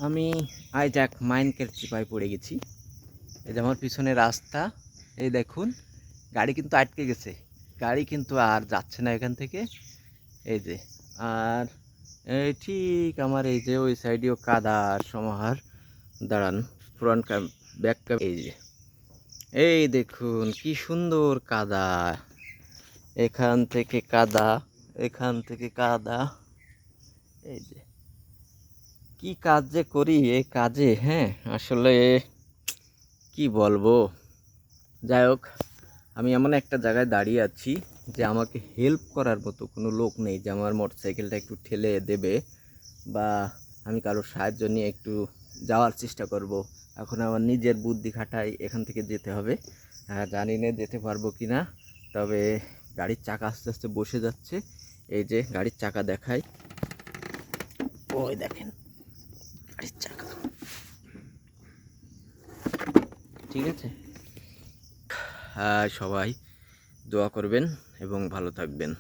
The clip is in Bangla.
আমি আজ এক মাইনকার চিপায় পড়ে গেছি। এই যে আমার পিছনে রাস্তা, এই দেখুন গাড়ি কিন্তু আটকে গেছে, গাড়ি কিন্তু আর যাচ্ছে না এখান থেকে। এই যে আর এই ঠিক আমার এই যে ওই সাইডেও কাদার সমাহার। দাঁড়ান, ফ্রন্ট ক্যাম ব্যাক ক্যাম, এই যে এই দেখুন কি সুন্দর কাদা, এখান থেকে কাদা, এখান থেকে কাদা। এই যে কি কাজ যে করি এই কাজে, হ্যাঁ আসলে কি বলবো। যাই হোক, আমি এমন একটা জায়গায় দাঁড়িয়ে আছি যে আমাকে হেল্প করার মতো কোনো লোক নেই, যে আমার মোটরসাইকেলটা একটু ঠেলে দেবে বা আমি কারোর সাহায্য নিয়ে একটু যাওয়ার চেষ্টা করব। এখন আমার নিজের বুদ্ধি খাটাই এখান থেকে যেতে হবে। জানি না যেতে পারবো কি না, তবে গাড়ির চাকা আস্তে আস্তে বসে যাচ্ছে। এই যে গাড়ির চাকা দেখাই, ওই দেখেন গাড়ির চাকা, ঠিক আছে। সবাই দোয়া করবেন এবং ভালো থাকবেন।